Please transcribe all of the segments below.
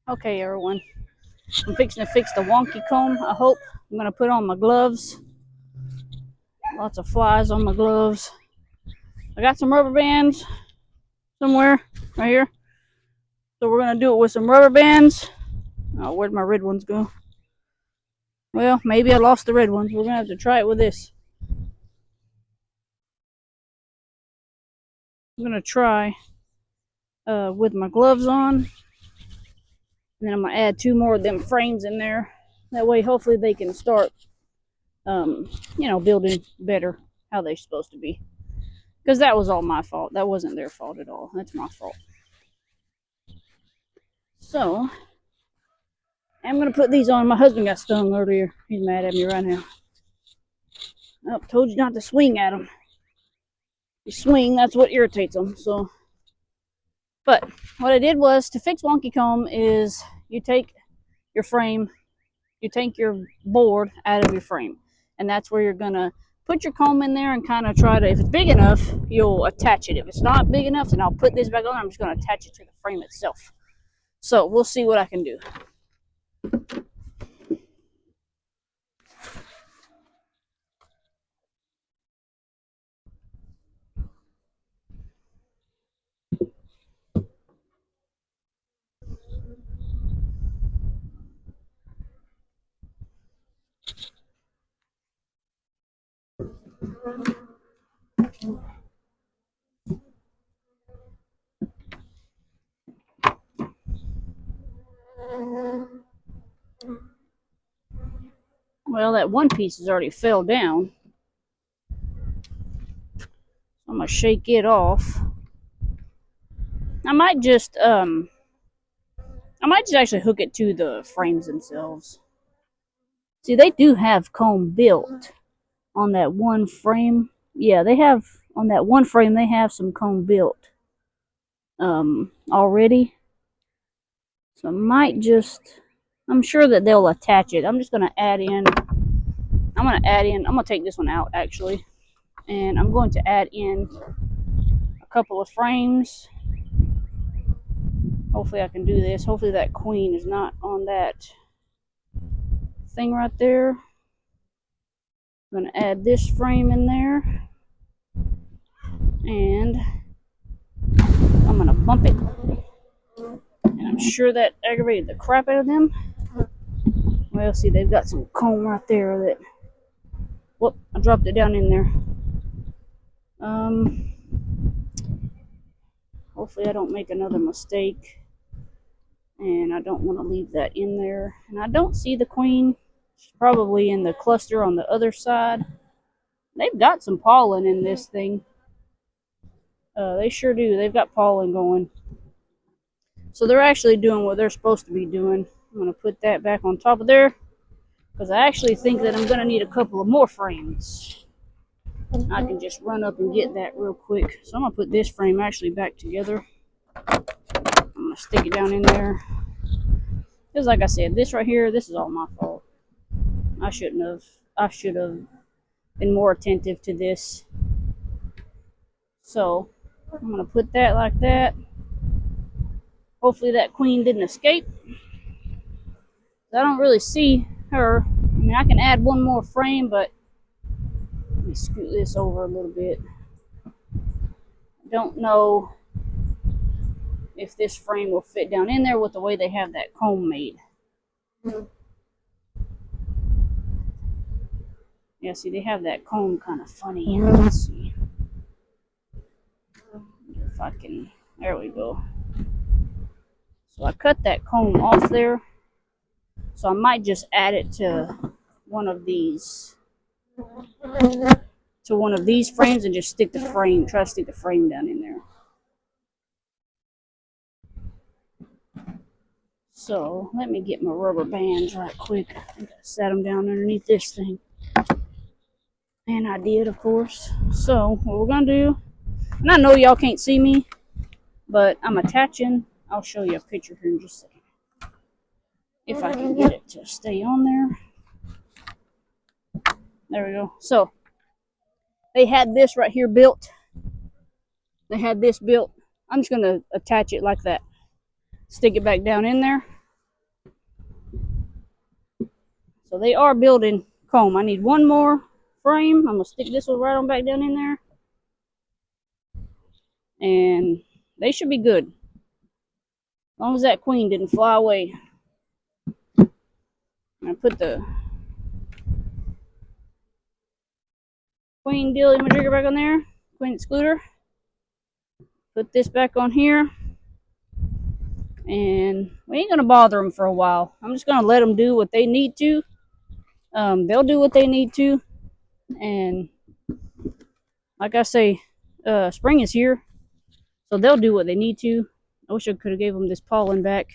Okay, everyone. I'm fixing to fix the wonky comb. I hope. I'm gonna put on my gloves. Lots of flies on my gloves. I got some rubber bands somewhere right here. So we're gonna do it with some rubber bands. Oh, where'd my red ones go? Well, maybe I lost the red ones. We're gonna have to try it with this. I'm gonna try with my gloves on. And then I'm gonna add 2 more of them frames in there. That way, hopefully, they can start, building better how they're supposed to be. Because that was all my fault. That wasn't their fault at all. That's my fault. So, I'm going to put these on. My husband got stung earlier. He's mad at me right now. I told you not to swing at him. You swing, that's what irritates them. So, but what I did was to fix wonky comb is you take your frame, you take your board out of your frame, and that's where you're going to put your comb in there and kind of try to, if it's big enough, you'll attach it. If it's not big enough, then I'll put this back on. I'm just going to attach it to the frame itself. So we'll see what I can do. Well, that one piece has already fell down. I'm gonna shake it off. I might just actually hook it to the frames themselves. See, they do have comb built on that one frame. Yeah, they have on that one frame. They have some comb built already. So I might just. I'm sure that they'll attach it. I'm just gonna add in. I'm gonna take this one out actually, and I'm going to add in a couple of frames. Hopefully I can do this. Hopefully that queen is not on that thing right there. I'm going to add this frame in there. And I'm going to bump it. And I'm sure that aggravated the crap out of them. Well, see, they've got some comb right there that... Whoop, I dropped it down in there. Hopefully I don't make another mistake. And I don't want to leave that in there. And I don't see the queen. She's probably in the cluster on the other side. They've got some pollen in this thing. They sure do. They've got pollen going. So they're actually doing what they're supposed to be doing. I'm going to put that back on top of there. Because I actually think that I'm going to need a couple of more frames. I can just run up and get that real quick. So I'm going to put this frame actually back together. I'm going to stick it down in there. Because like I said, this right here, this is all my fault. I should have been more attentive to this. So I'm going to put that like that. Hopefully that queen didn't escape. I don't really see her. I mean, I can add one more frame, but let me scoot this over a little bit. I don't know if this frame will fit down in there with the way they have that comb made. Yeah, see, they have that comb kind of funny. Let's see if I can. There we go. So I cut that comb off there. So I might just add it to one of these. To one of these frames and just stick the frame. Try to stick the frame down in there. So let me get my rubber bands right quick. I think I set them down underneath this thing. And I did, of course. So what we're gonna do, and I know y'all can't see me, but I'm attaching. I'll show you a picture here in just a second. If I can get it to stay on there. There we go. So they had this right here built. They had this built. I'm just gonna attach it like that. Stick it back down in there. So they are building comb. I need one more frame. I'm gonna stick this one right on back down in there, and they should be good as long as that queen didn't fly away. I put the queen dealy madrigal back on there, queen excluder. Put this back on here, and we ain't gonna bother them for a while. I'm just gonna let them do what they need to. They'll do what they need to, and like I say, spring is here, so they'll do what they need to. I wish I could have gave them this pollen back.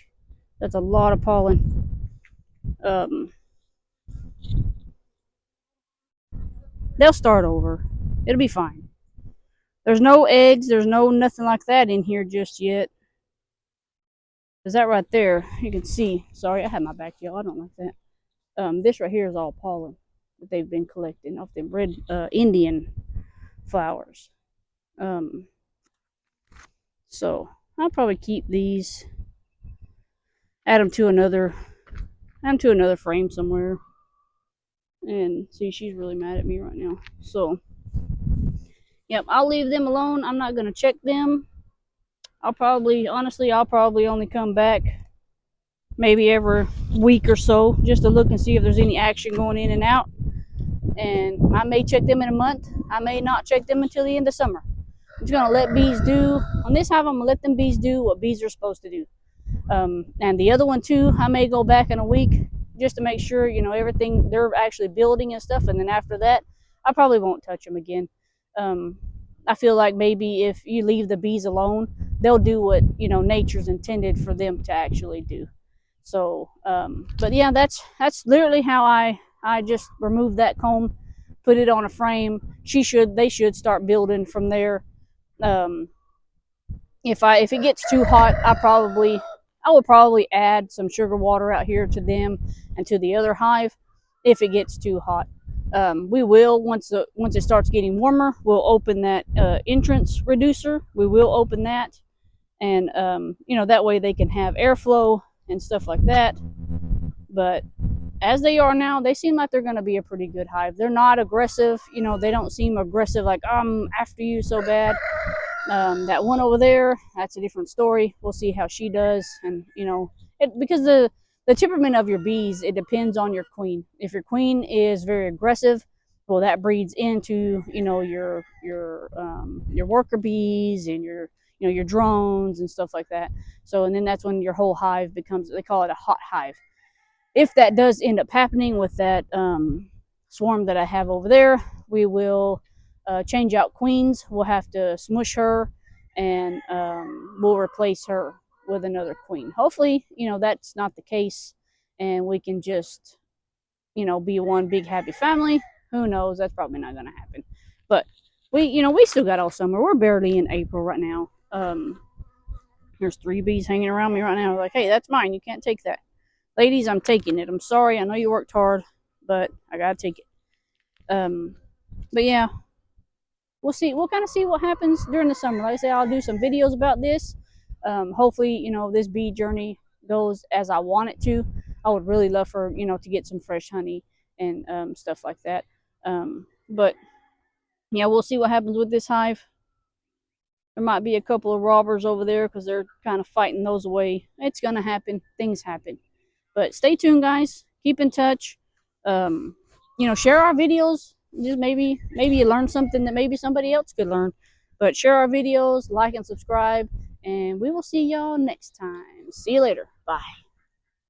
That's a lot of pollen. They'll start over. It'll be fine. There's no eggs. There's no nothing like that in here just yet. Is that right there? You can see. Sorry, I had my back y'all. I don't like that. This right here is all pollen that they've been collecting off them red Indian flowers. So I'll probably keep these. Add them to another frame somewhere. And see, she's really mad at me right now. So, yep, I'll leave them alone. I'm not gonna check them. I'll probably only come back maybe every week or so just to look and see if there's any action going in and out. And I may check them in a month. I may not check them until the end of summer. I'm just gonna let bees do on this hive. I'm gonna let them bees do what bees are supposed to do. And the other one too, I may go back in a week just to make sure, you know, everything they're actually building and stuff. And then after that, I probably won't touch them again. I feel like maybe if you leave the bees alone, they'll do what, you know, nature's intended for them to actually do. So, but yeah, that's literally how I just removed that comb, put it on a frame. They should start building from there. If it gets too hot, I will probably add some sugar water out here to them and to the other hive if it gets too hot. We will, once it starts getting warmer, we'll open that entrance reducer. We will open that, and you know, that way they can have airflow and stuff like that. But as they are now, they seem like they're going to be a pretty good hive. They're not aggressive. You know, they don't seem aggressive like, I'm after you so bad. That one over there, that's a different story. We'll see how she does. And, you know, because the temperament of your bees, it depends on your queen. If your queen is very aggressive, well, that breeds into, you know, your worker bees and your drones and stuff like that. So, and then that's when your whole hive becomes, they call it a hot hive. If that does end up happening with that swarm that I have over there, we will change out queens. We'll have to smush her, and we'll replace her with another queen. Hopefully, you know, that's not the case, and we can just, you know, be one big happy family. Who knows? That's probably not going to happen. But we still got all summer. We're barely in April right now. There's 3 bees hanging around me right now. Like, hey, that's mine. You can't take that. Ladies, I'm taking it. I'm sorry. I know you worked hard, but I gotta take it. But yeah, we'll see. We'll kind of see what happens during the summer. Like I say, I'll do some videos about this. Hopefully, you know, this bee journey goes as I want it to. I would really love for, you know, to get some fresh honey and stuff like that. But yeah, we'll see what happens with this hive. There might be a couple of robbers over there because they're kind of fighting those away. It's gonna happen. Things happen. But stay tuned, guys. Keep in touch. You know, share our videos. Just maybe you learn something that maybe somebody else could learn. But share our videos, like and subscribe, and we will see y'all next time. See you later. Bye.